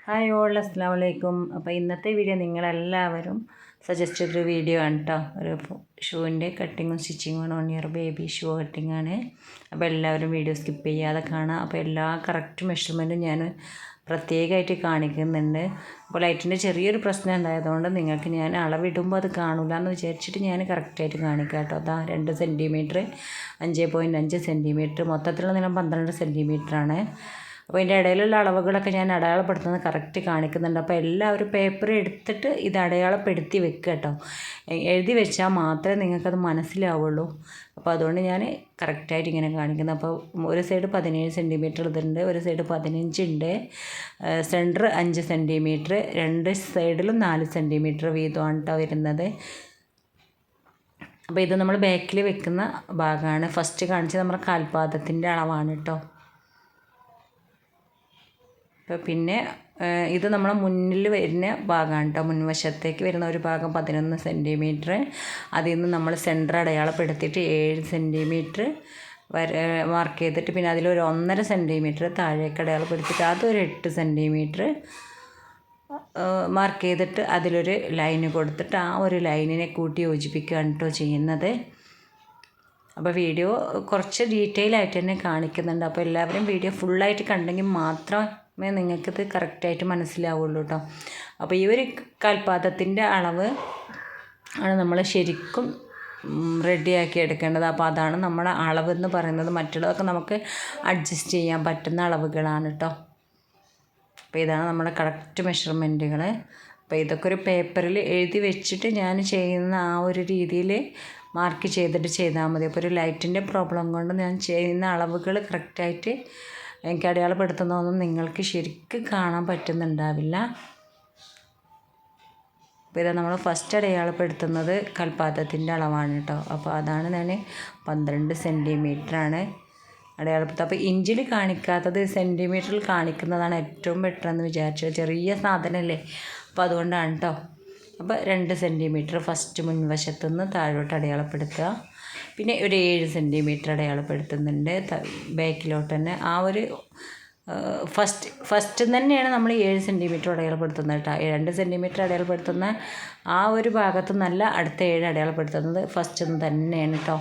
Hi all, അസ്സലാമു അലൈക്കും. അപ്പോൾ ഇന്നത്തെ വീഡിയോ നിങ്ങളെല്ലാവരും സജസ്റ്റ് ചെയ്തൊരു വീഡിയോ ആണ് കേട്ടോ. ഒരു ഷൂവിൻ്റെ കട്ടിങ്ങും സ്റ്റിച്ചിങ്ങും ആണ്. 1 ഇയർ ബേബി ഷൂ കട്ടിംഗ് ആണ്. അപ്പോൾ എല്ലാവരും വീഡിയോ സ്കിപ്പ് ചെയ്യാതെ കാണാം. അപ്പോൾ എല്ലാ കറക്റ്റ് മെഷർമെൻറ്റും ഞാൻ പ്രത്യേകമായിട്ട് കാണിക്കുന്നുണ്ട്. അപ്പോൾ ലൈറ്റിൻ്റെ ചെറിയൊരു പ്രശ്നം ഉണ്ടായതുകൊണ്ട് നിങ്ങൾക്ക് ഞാൻ അളവിടുമ്പോൾ അത് കാണില്ല എന്ന് വിചാരിച്ചിട്ട് ഞാൻ കറക്റ്റായിട്ട് കാണിക്കാം കേട്ടോ. അതാ 2 സെൻറ്റിമീറ്റർ, 5.5 സെൻറ്റിമീറ്റർ, മൊത്തത്തിലുള്ള നീളം 12 സെൻറ്റിമീറ്ററാണ്. അപ്പോൾ ഇതിൻ്റെ ഇടയിലുള്ള അളവുകളൊക്കെ ഞാൻ അടയാളപ്പെടുത്തുന്നത് കറക്റ്റ് കാണിക്കുന്നുണ്ട്. അപ്പോൾ എല്ലാവരും പേപ്പർ എടുത്തിട്ട് ഇത് അടയാളപ്പെടുത്തി വെക്കുക കേട്ടോ. എഴുതി വെച്ചാൽ മാത്രമേ നിങ്ങൾക്കത് മനസ്സിലാവുള്ളൂ. അപ്പോൾ അതുകൊണ്ട് ഞാൻ കറക്റ്റായിട്ട് ഇങ്ങനെ കാണിക്കുന്നത്. അപ്പോൾ ഒരു സൈഡ് 17 സെൻറ്റിമീറ്റർ ഇതുണ്ട്, ഒരു സൈഡ് 15 ഉണ്ട്, സെൻറ്റർ 5 സെൻറ്റിമീറ്റർ, 2 സൈഡിലും 4 സെൻറ്റിമീറ്റർ വീതമാണ് കേട്ടോ വരുന്നത്. അപ്പോൾ ഇത് നമ്മൾ ബാക്കിൽ വെക്കുന്ന ഭാഗമാണ്. ഫസ്റ്റ് കാണിച്ചത് നമ്മുടെ കാൽപാദത്തിൻ്റെ അളവാണ് കേട്ടോ. അപ്പോൾ പിന്നെ ഇത് നമ്മളെ മുന്നിൽ വരുന്ന ഭാഗമാണ് കേട്ടോ. മുൻവശത്തേക്ക് വരുന്ന ഒരു ഭാഗം 11 സെൻറ്റിമീറ്റർ. അതിൽ നിന്ന് നമ്മൾ സെൻറ്റർ അടയാളപ്പെടുത്തിയിട്ട് 7 സെൻറ്റിമീറ്റർ മാർക്ക് ചെയ്തിട്ട് പിന്നെ അതിലൊരു 1.5 സെൻറ്റിമീറ്റർ താഴേക്ക് അടയാളപ്പെടുത്തിയിട്ട് അതൊരു 8 സെൻറ്റിമീറ്റർ മാർക്ക് ചെയ്തിട്ട് അതിലൊരു ലൈന് കൊടുത്തിട്ട് ആ ഒരു ലൈനിനെ കൂട്ടി യോജിപ്പിക്കുകയാണ് കേട്ടോ ചെയ്യുന്നത്. അപ്പോൾ വീഡിയോ കുറച്ച് ഡീറ്റെയിൽ ആയിട്ട് തന്നെ കാണിക്കുന്നുണ്ട്. അപ്പോൾ എല്ലാവരും വീഡിയോ ഫുള്ളായിട്ട് കണ്ടെങ്കിൽ മാത്രമേ നിങ്ങൾക്കിത് കറക്റ്റായിട്ട് മനസ്സിലാവുള്ളൂ കേട്ടോ. അപ്പോൾ ഈ ഒരു കാൽപാദത്തിൻ്റെ അളവ് ആണ് നമ്മൾ ശരിക്കും റെഡിയാക്കി എടുക്കേണ്ടത്. അപ്പോൾ അതാണ് നമ്മുടെ അളവെന്ന് പറയുന്നത്. മറ്റുള്ളതൊക്കെ നമുക്ക് അഡ്ജസ്റ്റ് ചെയ്യാൻ പറ്റുന്ന അളവുകളാണ് കേട്ടോ. അപ്പോൾ ഇതാണ് നമ്മുടെ കറക്റ്റ് മെഷർമെൻറ്റുകൾ. അപ്പോൾ ഇതൊക്കെ ഒരു പേപ്പറിൽ എഴുതി വെച്ചിട്ട് ഞാൻ ചെയ്യുന്ന ആ ഒരു രീതിയിൽ മാർക്ക് ചെയ്തിട്ട് ചെയ്താൽ മതി. അപ്പോൾ ഒരു ലൈറ്റിൻ്റെ പ്രോബ്ലം കൊണ്ട് ഞാൻ ചെയ്യുന്ന അളവുകൾ കറക്റ്റായിട്ട് എനിക്ക് അടയാളപ്പെടുത്തുന്നതൊന്നും നിങ്ങൾക്ക് ശരിക്കും കാണാൻ പറ്റുന്നുണ്ടാവില്ല. അപ്പോൾ ഇതാ നമ്മൾ ഫസ്റ്റ് അടയാളപ്പെടുത്തുന്നത് കൽപാദത്തിൻ്റെ അളവാണ് കേട്ടോ. അപ്പോൾ അതാണ് ഞാൻ 12 സെൻറ്റിമീറ്ററാണ് അടയാളപ്പെടുത്തുക. അപ്പോൾ ഇഞ്ചിൽ കാണിക്കാത്തത് സെൻറ്റിമീറ്ററിൽ കാണിക്കുന്നതാണ് ഏറ്റവും ബെറ്റർ എന്ന് വിചാരിച്ചത്. ചെറിയ സാധനമല്ലേ, അപ്പോൾ അതുകൊണ്ടാണ് കേട്ടോ. അപ്പോൾ 2 സെൻറ്റിമീറ്റർ ഫസ്റ്റ് മുൻവശത്തുനിന്ന് താഴോട്ട് അടയാളപ്പെടുത്തുക. പിന്നെ ഒരു 7 സെൻറ്റിമീറ്റർ അടയാളപ്പെടുത്തുന്നുണ്ട് ബാക്കിലോട്ട് തന്നെ. ആ ഒരു ഫസ്റ്റ് തന്നെയാണ് നമ്മൾ 7 സെൻറ്റിമീറ്റർ അടയാളപ്പെടുത്തുന്നത് കേട്ടോ. 2 സെൻറ്റിമീറ്റർ അടയാളപ്പെടുത്തുന്ന ആ ഒരു ഭാഗത്തു നിന്നല്ല അടുത്ത 7 അടയാളപ്പെടുത്തുന്നത് ഫസ്റ്റ് തന്നെയാണ് കേട്ടോ.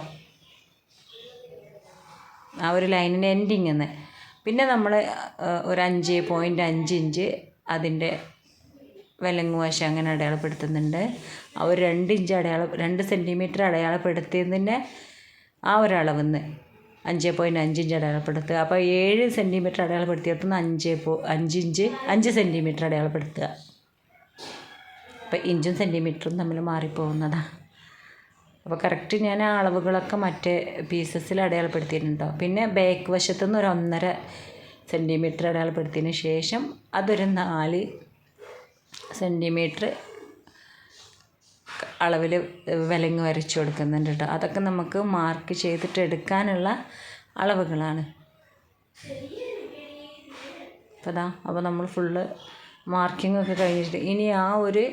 ആ ഒരു ലൈനിൻ്റെ എൻഡിങ് എന്ന്. പിന്നെ നമ്മൾ ഒരു 5.5 ഇഞ്ച് അതിൻ്റെ വിലങ്ങുവശം അങ്ങനെ അടയാളപ്പെടുത്തുന്നുണ്ട്. ആ ഒരു 2 സെൻറ്റിമീറ്റർ അടയാളപ്പെടുത്തിയതിൻ്റെ ആ ഒരളവിന്ന് 5.5 ഇഞ്ച് അടയാളപ്പെടുത്തുക. അപ്പോൾ 7 സെൻറ്റിമീറ്റർ അടയാളപ്പെടുത്തിയതിന് 5 സെൻറ്റിമീറ്റർ അടയാളപ്പെടുത്തുക. അപ്പോൾ ഇഞ്ചും സെൻറ്റിമീറ്ററും തമ്മിൽ മാറിപ്പോകുന്നതാണ്. അപ്പോൾ കറക്റ്റ് ഞാൻ ആ അളവുകളൊക്കെ മറ്റേ പീസസിൽ അടയാളപ്പെടുത്തിയിട്ടുണ്ടോ. പിന്നെ ബാക്ക് വശത്തുനിന്ന് ഒരു 1.5 സെൻറ്റിമീറ്റർ അടയാളപ്പെടുത്തിയതിന് ശേഷം അതൊരു 4 സെൻറ്റിമീറ്റർ അളവിൽ വിലങ്ങ് വരച്ച് കൊടുക്കുന്നുണ്ട് കേട്ടോ. അതൊക്കെ നമുക്ക് മാർക്ക് ചെയ്തിട്ട് എടുക്കാനുള്ള അളവുകളാണ്. അപ്പോൾ നമ്മൾ ഫുള്ള് മാർക്കിംഗ് ഒക്കെ കഴിഞ്ഞിട്ട് ഇനി ആ ഒരു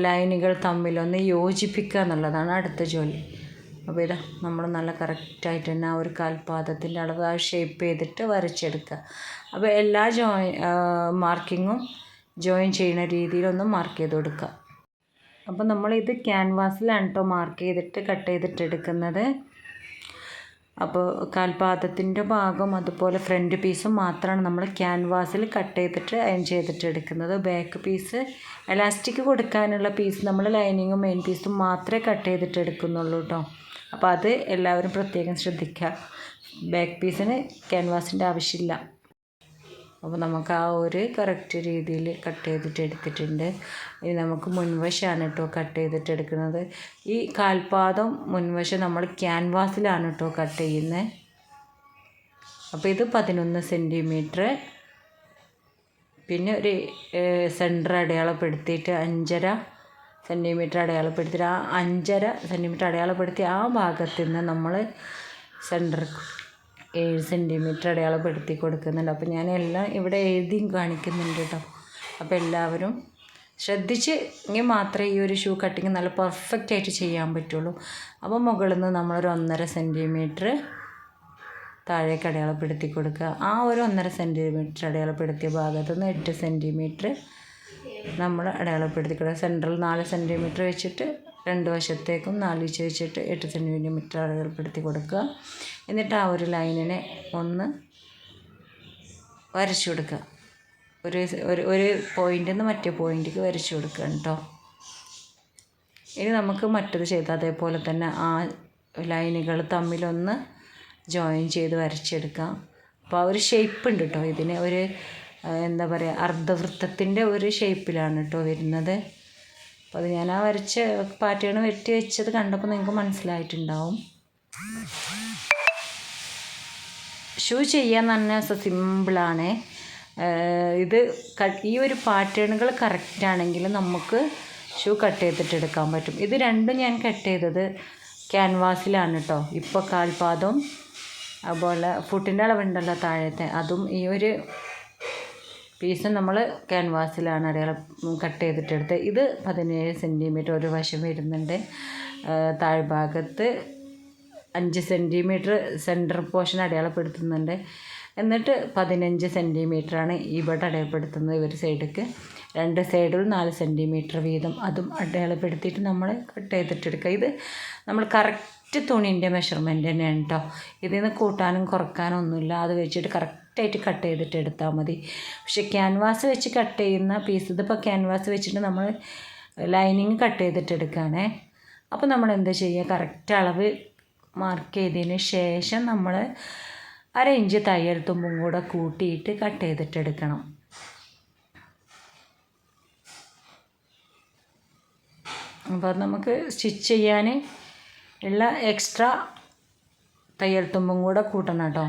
ലൈനുകൾ തമ്മിലൊന്ന് യോജിപ്പിക്കുക എന്നുള്ളതാണ് അടുത്ത ജോലി. അപ്പോൾ ഇതാ നമ്മൾ നല്ല കറക്റ്റായിട്ട് തന്നെ ആ ഒരു കാൽപാദത്തിൻ്റെ അളവ് ആ ഷേപ്പ് ചെയ്തിട്ട് വരച്ചെടുക്കുക. അപ്പോൾ എല്ലാ മാർക്കിങ്ങും ജോയിൻ ചെയ്യുന്ന രീതിയിലൊന്ന് മാർക്ക് ചെയ്ത് കൊടുക്കുക. അപ്പോൾ നമ്മളിത് ക്യാൻവാസിലാണ് കേട്ടോ മാർക്ക് ചെയ്തിട്ട് കട്ട് ചെയ്തിട്ട് എടുക്കുന്നത്. അപ്പോൾ കാൽപാദത്തിൻ്റെ ഭാഗം അതുപോലെ ഫ്രണ്ട് പീസും മാത്രമാണ് നമ്മൾ ക്യാൻവാസിൽ കട്ട് ചെയ്തിട്ട് അയൺ ചെയ്തിട്ട് എടുക്കുന്നത്. ബാക്ക് പീസ് എലാസ്റ്റിക് കൊടുക്കാനുള്ള പീസ് നമ്മൾ ലൈനിങ്ങും മെയിൻ പീസും മാത്രമേ കട്ട് ചെയ്തിട്ട് എടുക്കുന്നുള്ളൂ കേട്ടോ. അപ്പോൾ അത് എല്ലാവരും പ്രത്യേകം ശ്രദ്ധിക്കുക. ബാക്ക് പീസിന് ക്യാൻവാസിൻ്റെ ആവശ്യമില്ല. അപ്പോൾ നമുക്ക് ആ ഒരു കറക്റ്റ് രീതിയിൽ കട്ട് ചെയ്തിട്ട് എടുത്തിട്ടുണ്ട്. ഇനി നമുക്ക് മുൻവശമാണ് കേട്ടോ കട്ട് ചെയ്തിട്ട് എടുക്കുന്നത്. ഈ കാൽപാദം മുൻവശം നമ്മൾ ക്യാൻവാസിലാണ് കേട്ടോ കട്ട് ചെയ്യുന്നത്. അപ്പോൾ ഇത് 11 സെൻറ്റിമീറ്റർ. പിന്നെ ഒരു സെൻറ്റർ അടയാളപ്പെടുത്തിയിട്ട് 5.5 സെൻറ്റിമീറ്റർ അടയാളപ്പെടുത്തിയിട്ട് ആ 5.5 സെൻറ്റിമീറ്റർ അടയാളപ്പെടുത്തി ആ ഭാഗത്ത് നിന്ന് നമ്മൾ സെൻറ്റർ 7 സെൻറ്റിമീറ്റർ അടയാളപ്പെടുത്തി കൊടുക്കുന്നുണ്ട്. അപ്പോൾ ഞാൻ എല്ലാം ഇവിടെ എഴുതിയും കാണിക്കുന്നുണ്ട് കേട്ടോ. അപ്പോൾ എല്ലാവരും ശ്രദ്ധിച്ചെങ്കിൽ മാത്രമേ ഈ ഒരു ഷൂ കട്ടിങ് നല്ല പെർഫെക്റ്റ് ആയിട്ട് ചെയ്യാൻ പറ്റുള്ളൂ. അപ്പോൾ മുകളിൽ നിന്ന് നമ്മളൊരു 1.5 സെൻറ്റിമീറ്റർ താഴേക്ക് അടയാളപ്പെടുത്തി കൊടുക്കുക. ആ ഒരു 1.5 സെൻറ്റിമീറ്റർ അടയാളപ്പെടുത്തിയ ഭാഗത്തു നിന്ന് 8 സെൻറ്റിമീറ്റർ നമ്മൾ അടയാളപ്പെടുത്തി കൊടുക്കുക. സെൻട്രൽ 4 സെൻറ്റിമീറ്റർ വെച്ചിട്ട് 2 വശത്തേക്കും 4 ഇഞ്ച് വെച്ചിട്ട് 8 സെൻറ്റിമീറ്റർ അടയാളപ്പെടുത്തി കൊടുക്കുക. എന്നിട്ട് ആ ഒരു ലൈനിനെ ഒന്ന് വരച്ചു കൊടുക്കുക. ഒരു പോയിൻ്റിൽ നിന്ന് മറ്റേ പോയിൻറ്റിലേക്ക് വരച്ചു കൊടുക്കുക കേട്ടോ. ഇനി നമുക്ക് മറ്റത് ചെയ്ത് അതേപോലെ തന്നെ ആ ലൈനുകൾ തമ്മിലൊന്ന് ജോയിൻ ചെയ്ത് വരച്ചെടുക്കാം. അപ്പോൾ ആ ഒരു ഷേപ്പ് ഉണ്ട് കേട്ടോ. ഇതിന് ഒരു എന്താ പറയുക, അർദ്ധവൃത്തത്തിൻ്റെ ഒരു ഷേപ്പിലാണ് കേട്ടോ വരുന്നത്. അപ്പോൾ അത് ഞാൻ ആ വരച്ച പാറ്റേൺ വെട്ടി വെച്ചത് കണ്ടപ്പോൾ നിങ്ങൾക്ക് മനസ്സിലായിട്ടുണ്ടാവും. ഷൂ ചെയ്യാൻ തന്നെ സിമ്പിളാണ്. ഇത് ഈ ഒരു പാറ്റേണുകൾ കറക്റ്റാണെങ്കിൽ നമുക്ക് ഷൂ കട്ട് ചെയ്തിട്ട് എടുക്കാൻ പറ്റും. ഇത് രണ്ടും ഞാൻ കട്ട് ചെയ്തത് ക്യാൻവാസിലാണ് കേട്ടോ. ഇപ്പോൾ കാൽപാദവും അതുപോലെ ഫുട്ടിൻ്റെ അളവുണ്ടല്ലോ താഴത്തെ, അതും ഈ ഒരു പീസും നമ്മൾ ക്യാൻവാസിലാണ് കട്ട് ചെയ്തിട്ടെടുത്തത്. ഇത് 17 സെൻറ്റിമീറ്റർ ഒരു വശം വരുന്നുണ്ട്. താഴ്ഭാഗത്ത് 5 സെൻറ്റിമീറ്റർ സെൻറ്റർ പോർഷൻ അടയാളപ്പെടുത്തുന്നുണ്ട്. എന്നിട്ട് 15 സെൻറ്റിമീറ്ററാണ് ഇവിടെ അടയാളപ്പെടുത്തുന്നത്. ഒരു സൈഡിലേക്ക് 2 സൈഡിൽ 4 സെൻറ്റിമീറ്റർ വീതം അതും അടയാളപ്പെടുത്തിയിട്ട് നമ്മൾ കട്ട് ചെയ്തിട്ടെടുക്കുക. ഇത് നമ്മൾ കറക്റ്റ് തുണീൻ്റെ മെഷർമെൻറ്റ് തന്നെയാണ് കേട്ടോ. ഇതിൽ നിന്ന് കൂട്ടാനും കുറക്കാനും ഒന്നുമില്ല. അത് വെച്ചിട്ട് കറക്റ്റായിട്ട് കട്ട് ചെയ്തിട്ട് എടുത്താൽ മതി. പക്ഷേ ക്യാൻവാസ് വെച്ച് കട്ട് ചെയ്യുന്ന പീസ്, ഇതിപ്പോൾ ക്യാൻവാസ് വെച്ചിട്ട് നമ്മൾ ലൈനിങ് കട്ട് ചെയ്തിട്ട് എടുക്കുകയാണേ. അപ്പോൾ നമ്മൾ എന്താ ചെയ്യുക, കറക്റ്റ് അളവ് മാർക്ക് ചെയ്തതിന് ശേഷം നമ്മൾ 1/2 ഇഞ്ച് തയ്യൽ തുമ്പും കൂടെ കൂട്ടിയിട്ട് കട്ട് ചെയ്തിട്ടെടുക്കണം. അപ്പോൾ നമുക്ക് സ്റ്റിച്ച് ചെയ്യാൻ ഉള്ള എക്സ്ട്രാ തയ്യൽ തുമ്പും കൂടെ കൂട്ടണം കേട്ടോ.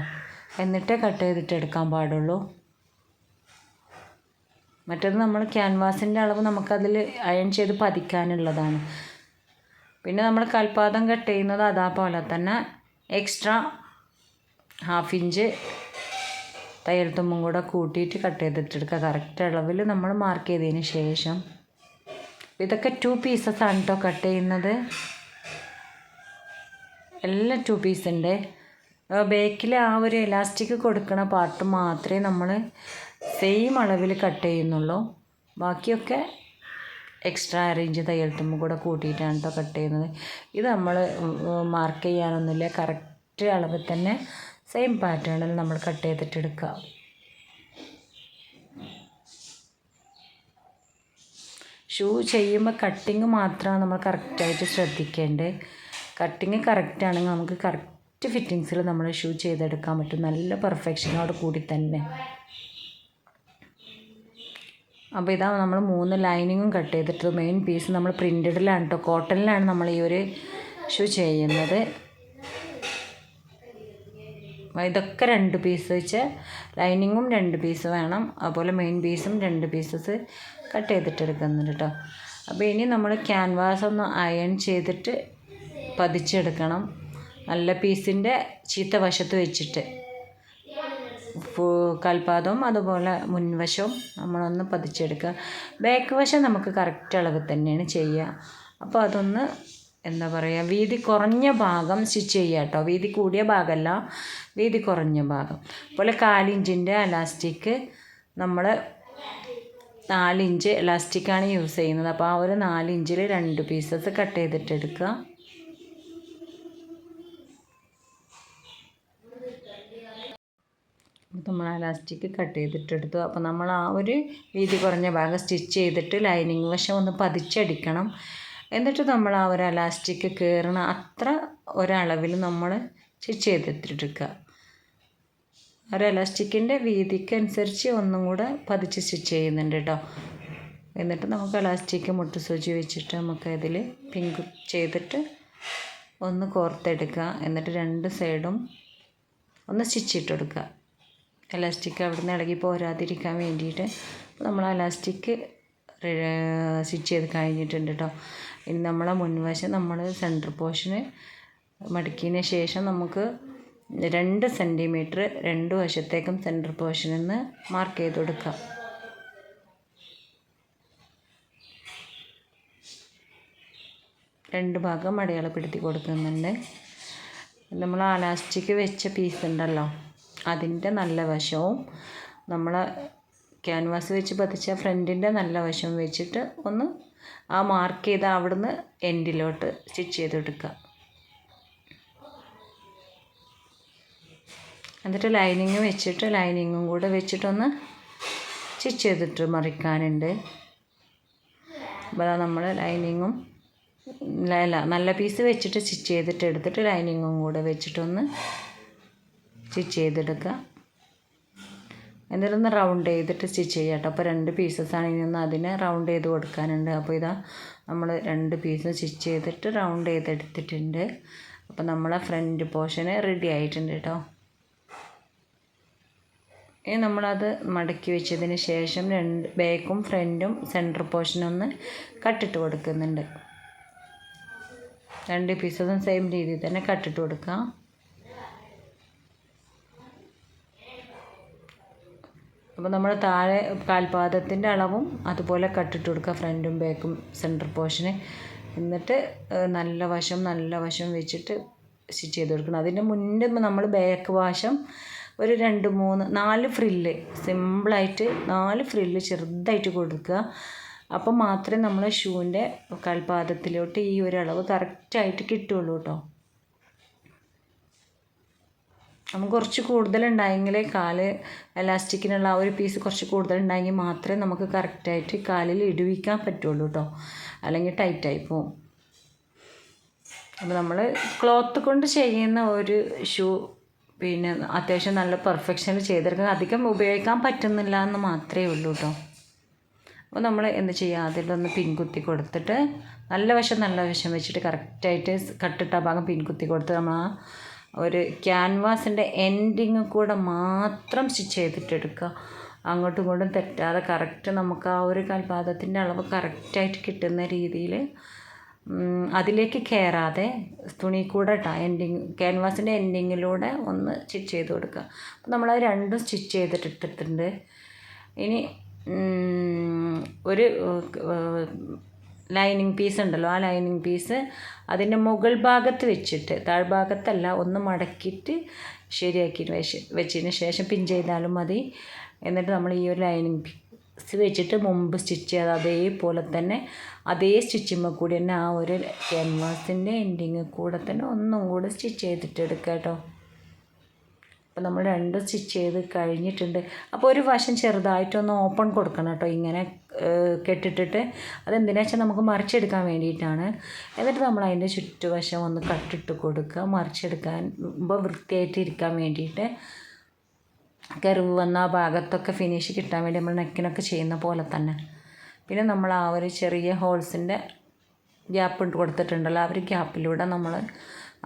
എന്നിട്ടേ കട്ട് ചെയ്തിട്ട് എടുക്കാൻ പാടുള്ളൂ. മറ്റേത് നമ്മൾ ക്യാൻവാസിൻ്റെ അളവ് നമുക്കതിൽ അയൺ ചെയ്ത് പതിക്കാനുള്ളതാണ്. പിന്നെ നമ്മൾ കാൽപാദം കട്ട് ചെയ്യുന്നത് അതേപോലെ തന്നെ എക്സ്ട്രാ 1/2 ഇഞ്ച് തയ്യൽ തുമ്പും കൂടെ കൂട്ടിയിട്ട് കട്ട് ചെയ്തിട്ടെടുക്കുക. കറക്റ്റ് അളവിൽ നമ്മൾ മാർക്ക് ചെയ്തതിന് ശേഷം. ഇതൊക്കെ 2 പീസസ് ആണ് കേട്ടോ കട്ട് ചെയ്യുന്നത്. എല്ലാം 2 പീസ് ഉണ്ട്. ബാക്കിൽ ആ ഒരു എലാസ്റ്റിക് കൊടുക്കുന്ന പാർട്ട് മാത്രമേ നമ്മൾ സെയിം അളവിൽ കട്ട് ചെയ്യുന്നുള്ളൂ. ബാക്കിയൊക്കെ എക്സ്ട്രാ 1/2 ഇഞ്ച് തയ്യൽ തുമ്പ് കൂടെ കൂട്ടിയിട്ടാണ് കേട്ടോ കട്ട് ചെയ്യുന്നത്. ഇത് നമ്മൾ മാർക്ക് ചെയ്യാനൊന്നുമില്ല. കറക്റ്റ് അളവിൽ തന്നെ സെയിം പാറ്റേണിൽ നമ്മൾ കട്ട് ചെയ്തിട്ടെടുക്കുക. ഷൂ ചെയ്യുമ്പോൾ കട്ടിങ് മാത്രമാണ് നമ്മൾ കറക്റ്റായിട്ട് ശ്രദ്ധിക്കേണ്ടത്. കട്ടിങ് കറക്റ്റാണെങ്കിൽ നമുക്ക് കറക്റ്റ് ഫിറ്റിങ്സിൽ നമ്മൾ ഷൂ ചെയ്തെടുക്കാൻ പറ്റും, നല്ല പെർഫെക്ഷനോട് കൂടി തന്നെ. അപ്പോൾ ഇതാ നമ്മൾ 3 ലൈനിങ്ങും കട്ട് ചെയ്തിട്ട് മെയിൻ പീസ് നമ്മൾ പ്രിൻറ്റഡിലാണ് കേട്ടോ, കോട്ടണിലാണ് നമ്മൾ ഈ ഒരു ഷൂ ചെയ്യുന്നത്. ഇതൊക്കെ 2 പീസ് വെച്ച് ലൈനിങ്ങും 2 പീസ് വേണം. അതുപോലെ മെയിൻ പീസും 2 പീസസ് കട്ട് ചെയ്തിട്ടെടുക്കുന്നുണ്ട് കേട്ടോ. അപ്പോൾ ഇനി നമ്മൾ ക്യാൻവാസ് ഒന്ന് അയൺ ചെയ്തിട്ട് പതിച്ചെടുക്കണം. നല്ല പീസിൻ്റെ ചീത്ത വശത്ത് വെച്ചിട്ട് കാൽപാദവും അതുപോലെ മുൻവശവും നമ്മളൊന്ന് പതിച്ചെടുക്കുക. ബാക്ക് വശം നമുക്ക് കറക്റ്റ് അളവ് തന്നെയാണ് ചെയ്യുക. അപ്പോൾ അതൊന്ന് എന്താ പറയുക, വീതി കുറഞ്ഞ ഭാഗം സ്റ്റിച്ച് ചെയ്യുക കേട്ടോ. വീതി കൂടിയ ഭാഗമല്ല, വീതി കുറഞ്ഞ ഭാഗം. അതുപോലെ 1/4 ഇഞ്ചിൻ്റെ എലാസ്റ്റിക് നമ്മൾ 4 ഇഞ്ച് എലാസ്റ്റിക്കാണ് യൂസ് ചെയ്യുന്നത്. അപ്പോൾ ആ ഒരു 4 ഇഞ്ചിൽ 2 പീസസ് കട്ട് ചെയ്തിട്ടെടുക്കുക. നമ്മൾ എലാസ്റ്റിക് കട്ട് ചെയ്തിട്ടെടുത്തു. അപ്പോൾ നമ്മൾ ആ ഒരു വീതി കുറഞ്ഞ ഭാഗം സ്റ്റിച്ച് ചെയ്തിട്ട് ലൈനിങ് വശം ഒന്ന് പതിച്ചടിക്കണം. എന്നിട്ട് നമ്മൾ ആ ഒരു എലാസ്റ്റിക് കയറണ അത്ര ഒരളവിൽ നമ്മൾ സ്റ്റിച്ച് ചെയ്തിട്ടെടുക്കുക. ഒരു എലാസ്റ്റിക്കിൻ്റെ വീതിക്കനുസരിച്ച് ഒന്നും കൂടെ പതിച്ച് സ്റ്റിച്ച് ചെയ്യുന്നുണ്ട് കേട്ടോ. എന്നിട്ട് നമുക്ക് എലാസ്റ്റിക് മുട്ട് സൂചി വെച്ചിട്ട് നമുക്ക് ഇതിൽ പിങ്ക് ചെയ്തിട്ട് ഒന്ന് കോർത്തെടുക്കുക. എന്നിട്ട് 2 സൈഡും ഒന്ന് സ്റ്റിച്ച് ഇട്ടെടുക്കുക. എലാസ്റ്റിക് അവിടെ നിന്ന് ഇളകി പോരാതിരിക്കാൻ വേണ്ടിയിട്ട്. നമ്മൾ എലാസ്റ്റിക് സ്റ്റിച്ച് ചെയ്ത് കഴിഞ്ഞിട്ടുണ്ട് കേട്ടോ. ഇനി നമ്മളെ മുൻവശം നമ്മൾ സെൻറ്റർ പോർഷന് മടക്കിയതിന് ശേഷം നമുക്ക് 2 സെൻറ്റിമീറ്റർ 2 വശത്തേക്കും സെൻറ്റർ പോർഷനിൽ നിന്ന് മാർക്ക് ചെയ്ത് കൊടുക്കുക. രണ്ട് ഭാഗം അടയാളപ്പെടുത്തി കൊടുക്കുന്നുണ്ട്. നമ്മൾ അലാസ്റ്റിക് വെച്ച പീസ് ഉണ്ടല്ലോ അതിൻ്റെ നല്ല വശവും നമ്മൾ ക്യാൻവാസ് വെച്ച് പതിച്ച ഫ്രണ്ടിൻ്റെ നല്ല വശവും വെച്ചിട്ട് ഒന്ന് ആ മാർക്ക് ചെയ്ത അവിടുന്ന് എൻഡിലോട്ട് സ്റ്റിച്ച് ചെയ്തെടുക്കുക. എന്നിട്ട് ലൈനിങ് വെച്ചിട്ട് ലൈനിങ്ങും കൂടെ വെച്ചിട്ടൊന്ന് സ്റ്റിച്ച് ചെയ്തിട്ട് മറിക്കാനുണ്ട്. അപ്പോൾ നമ്മൾ ലൈനിങ്ങും നല്ല പീസ് വെച്ചിട്ട് സ്റ്റിച്ച് ചെയ്തിട്ട് എടുത്തിട്ട് ലൈനിങ്ങും കൂടെ വെച്ചിട്ടൊന്ന് സ്റ്റിച്ച് ചെയ്തെടുക്കുക. എന്നിട്ടൊന്ന് റൗണ്ട് ചെയ്തിട്ട് സ്റ്റിച്ച് ചെയ്യാം കേട്ടോ. അപ്പോൾ 2 പീസസാണ് ഇനി ഒന്ന് അതിനെ റൗണ്ട് ചെയ്ത് കൊടുക്കാനുണ്ട്. അപ്പോൾ ഇതാ നമ്മൾ 2 പീസ് സ്റ്റിച്ച് ചെയ്തിട്ട് റൗണ്ട് ചെയ്തെടുത്തിട്ടുണ്ട്. അപ്പോൾ നമ്മളെ ഫ്രണ്ട് പോർഷന് റെഡി ആയിട്ടുണ്ട് കേട്ടോ. ഇനി നമ്മളത് മടക്കി വെച്ചതിന് ശേഷം 2 ബാക്കും ഫ്രണ്ടും സെൻറ്റർ പോർഷനൊന്ന് കട്ടിട്ട് കൊടുക്കുന്നുണ്ട്. 2 പീസസും സെയിം രീതിയിൽ തന്നെ കട്ടിട്ട് കൊടുക്കാം. അപ്പോൾ നമ്മൾ താഴെ കാൽപാദത്തിൻ്റെ അളവും അതുപോലെ കട്ടിട്ട് കൊടുക്കുക, ഫ്രണ്ടും ബാക്കും സെൻറ്റർ പോർഷന്. എന്നിട്ട് നല്ല വശം വെച്ചിട്ട് സ്റ്റിച്ച് ചെയ്ത് കൊടുക്കണം. അതിൻ്റെ മുന്നേ നമ്മൾ ബാക്ക് വശം ഒരു 2, 3, 4 ഫ്രില്ല് സിമ്പിളായിട്ട് 4 ഫ്രില്ല് ചെറുതായിട്ട് കൊടുക്കുക. അപ്പം മാത്രമേ നമ്മളെ ഷൂവിൻ്റെ കാൽപാദത്തിലോട്ട് ഈ ഒരു അളവ് കറക്റ്റായിട്ട് കിട്ടുള്ളൂ കേട്ടോ. നമുക്ക് കുറച്ച് കൂടുതലുണ്ടായെങ്കിൽ കാല് എലാസ്റ്റിക്കിനുള്ള ആ ഒരു പീസ് കുറച്ച് കൂടുതലുണ്ടായെങ്കിൽ മാത്രമേ നമുക്ക് കറക്റ്റായിട്ട് കാലിൽ ഇടുവിക്കാൻ പറ്റുള്ളൂ കേട്ടോ, അല്ലെങ്കിൽ ടൈറ്റായി പോവും. അപ്പോൾ നമ്മൾ ക്ലോത്ത് കൊണ്ട് ചെയ്യുന്ന ഒരു ഷൂ പിന്നെ അത്യാവശ്യം നല്ല പെർഫെക്ഷനിൽ ചെയ്തെടുക്കുക. അധികം ഉപയോഗിക്കാൻ പറ്റുന്നില്ല എന്ന് മാത്രമേ ഉള്ളൂ കേട്ടോ. അപ്പോൾ നമ്മൾ എന്ത് ചെയ്യുക, അതിലൊന്ന് പിൻകുത്തി കൊടുത്തിട്ട് നല്ല വശം വെച്ചിട്ട് കറക്റ്റായിട്ട് കട്ടിട്ട ഭാഗം പിൻകുത്തി കൊടുത്ത് നമ്മൾ ആ ഒരു ക്യാൻവാസിൻ്റെ എൻഡിങ് കൂടെ മാത്രം സ്റ്റിച്ച് ചെയ്തിട്ടെടുക്കുക. അങ്ങോട്ടും ഇങ്ങോട്ടും തെറ്റാതെ കറക്റ്റ് നമുക്ക് ആ ഒരു കാൽപാദത്തിൻ്റെ അളവ് കറക്റ്റായിട്ട് കിട്ടുന്ന രീതിയിൽ അതിലേക്ക് കയറാതെ തുണി കൂടെ ക്യാൻവാസിൻ്റെ എൻഡിങ്ങിലൂടെ ഒന്ന് സ്റ്റിച്ച് ചെയ്ത് കൊടുക്കുക. അപ്പോൾ നമ്മളത് 2 സ്റ്റിച്ച് ചെയ്തിട്ടെടുത്തിട്ടുണ്ട്. ഇനി ഒരു ലൈനിങ് പീസ് ഉണ്ടല്ലോ, ആ ലൈനിങ് പീസ് അതിൻ്റെ മുകൾ ഭാഗത്ത് വെച്ചിട്ട് താഴ്ഭാഗത്തല്ല ഒന്ന് മടക്കിയിട്ട് ശരിയാക്കിയിട്ട് വെച്ചതിന് ശേഷം പിൻ ചെയ്താലും മതി. എന്നിട്ട് നമ്മൾ ഈ ഒരു ലൈനിങ് പീസ് വെച്ചിട്ട് മുമ്പ് സ്റ്റിച്ച് ചെയ്ത് അതേപോലെ തന്നെ അതേ സ്റ്റിച്ചിമ്മ കൂടി തന്നെ ആ ഒരു ക്യാൻവാസിൻ്റെ എൻഡിങ് കൂടെ തന്നെ ഒന്നും കൂടെ സ്റ്റിച്ച് ചെയ്തിട്ട് എടുക്കുക കേട്ടോ. അപ്പോൾ നമ്മൾ 2 സ്റ്റിച്ച് ചെയ്ത് കഴിഞ്ഞിട്ടുണ്ട്. അപ്പോൾ ഒരു വശം ചെറുതായിട്ടൊന്ന് ഓപ്പൺ കൊടുക്കണം കേട്ടോ, ഇങ്ങനെ കെട്ടിട്ടിട്ട്. അതെന്തിനാ വെച്ചാൽ നമുക്ക് മറിച്ചെടുക്കാൻ വേണ്ടിയിട്ടാണ്. എന്നിട്ട് നമ്മൾ അതിൻ്റെ ചുറ്റുവശം ഒന്ന് കട്ടിട്ട് കൊടുക്കുക, മറിച്ചെടുക്കുമ്പോൾ വൃത്തിയായിട്ട് ഇരിക്കാൻ വേണ്ടിയിട്ട്. കർവ് വന്ന ആ ഭാഗത്തൊക്കെ ഫിനിഷ് കിട്ടാൻ വേണ്ടി നമ്മൾ നെക്കിനൊക്കെ ചെയ്യുന്ന പോലെ തന്നെ. പിന്നെ നമ്മൾ ആ ഒരു ചെറിയ ഹോൾസിൻ്റെ ഗ്യാപ്പ് കൊടുത്തിട്ടുണ്ടല്ലോ, ആ ഒരു ഗ്യാപ്പിലൂടെ നമ്മൾ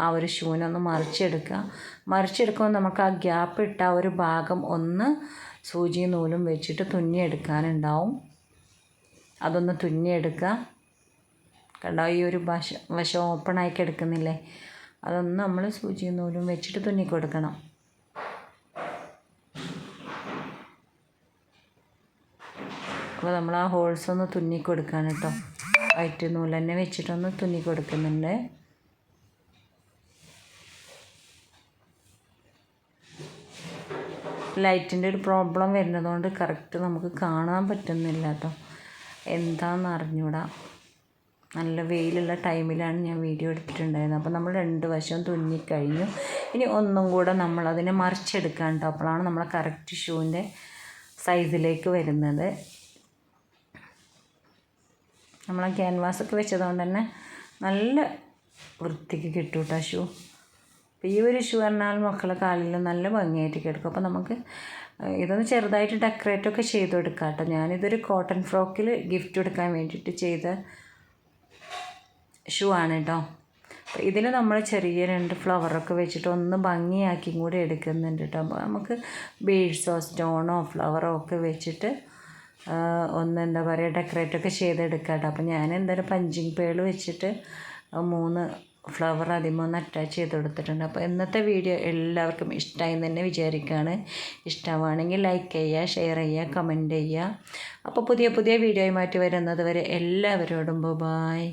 ആ ഒരു ഷൂവിനൊന്ന് മറിച്ചെടുക്കുമ്പോൾ നമുക്ക് ആ ഗ്യാപ്പ് ഇട്ട ആ ഒരു ഭാഗം ഒന്ന് സൂചി നൂലും വെച്ചിട്ട് തുന്നിയെടുക്കാനുണ്ടാവും. അതൊന്ന് തുന്നിയെടുക്കുക. കണ്ടോ, ഈ ഒരു വശം ഓപ്പണായി കിടക്കുന്നില്ലേ, അതൊന്ന് നമ്മൾ സൂചി നൂലും വെച്ചിട്ട് തുന്നിക്കൊടുക്കണം. അപ്പോൾ നമ്മൾ ആ ഹോൾസ് ഒന്ന് തുന്നിക്കൊടുക്കുകയാണ് കേട്ടോ. വൈറ്റ് നൂല് തന്നെ വെച്ചിട്ടൊന്ന് തുന്നിക്കൊടുക്കുന്നുണ്ട്. ലൈറ്റിൻ്റെ ഒരു പ്രോബ്ലം വരുന്നതുകൊണ്ട് കറക്റ്റ് നമുക്ക് കാണാൻ പറ്റുന്നില്ല കേട്ടോ, എന്താണെന്ന് അറിഞ്ഞൂടാ. നല്ല വെയിലുള്ള ടൈമിലാണ് ഞാൻ വീഡിയോ എടുത്തിട്ടുണ്ടായിരുന്നത്. അപ്പോൾ നമ്മൾ 2 വശവും തുന്നിക്കഴിഞ്ഞു. ഇനി ഒന്നും കൂടെ നമ്മളതിനെ മറിച്ചെടുക്കാൻ കേട്ടോ. അപ്പോഴാണ് നമ്മൾ കറക്റ്റ് ഷൂവിൻ്റെ സൈസിലേക്ക് വരുന്നത്. നമ്മൾ ആ ക്യാൻവാസൊക്കെ വെച്ചതുകൊണ്ട് തന്നെ നല്ല വൃത്തിക്ക് കിട്ടും കേട്ടോ ഷൂ. അപ്പോൾ ഈ ഒരു ഷൂ പറഞ്ഞാൽ മക്കളെ കാലിൽ നല്ല ഭംഗിയായിട്ട് കിടക്കും. അപ്പോൾ നമുക്ക് ഇതൊന്ന് ചെറുതായിട്ട് ഡെക്കറേറ്റൊക്കെ ചെയ്ത് കൊടുക്കാം കേട്ടോ. ഞാനിതൊരു കോട്ടൺ ഫ്രോക്കിൽ ഗിഫ്റ്റ് കൊടുക്കാൻ വേണ്ടിയിട്ട് ചെയ്ത ഷൂ ആണ് കേട്ടോ. അപ്പോൾ ഇതിൽ നമ്മൾ ചെറിയ 2 ഫ്ലവറൊക്കെ വെച്ചിട്ട് ഒന്ന് ഭംഗിയാക്കിയും കൂടി എടുക്കുന്നുണ്ട് കേട്ടോ. അപ്പോൾ നമുക്ക് ബീഡ്സോ സ്റ്റോണോ ഫ്ലവറോ ഒക്കെ വെച്ചിട്ട് ഒന്ന് എന്താ പറയുക ഡെക്കറേറ്റൊക്കെ ചെയ്തെടുക്കാം കേട്ടോ. അപ്പോൾ ഞാൻ എന്തായാലും പഞ്ചിങ് പേൾ വെച്ചിട്ട് 3 ഫ്ലവർ അതിമൊന്ന് അറ്റാച്ച് ചെയ്ത് കൊടുത്തിട്ടുണ്ട്. അപ്പോൾ ഇന്നത്തെ വീഡിയോ എല്ലാവർക്കും ഇഷ്ടമായി എന്ന് തന്നെ വിചാരിക്കുകയാണ്. ഇഷ്ടമാണെങ്കിൽ ലൈക്ക് ചെയ്യുക, ഷെയർ ചെയ്യുക, കമൻറ്റ് ചെയ്യുക. അപ്പോൾ പുതിയ വീഡിയോയുമായിട്ട് വരുന്നത് വരെ എല്ലാവരോടും ബൈ.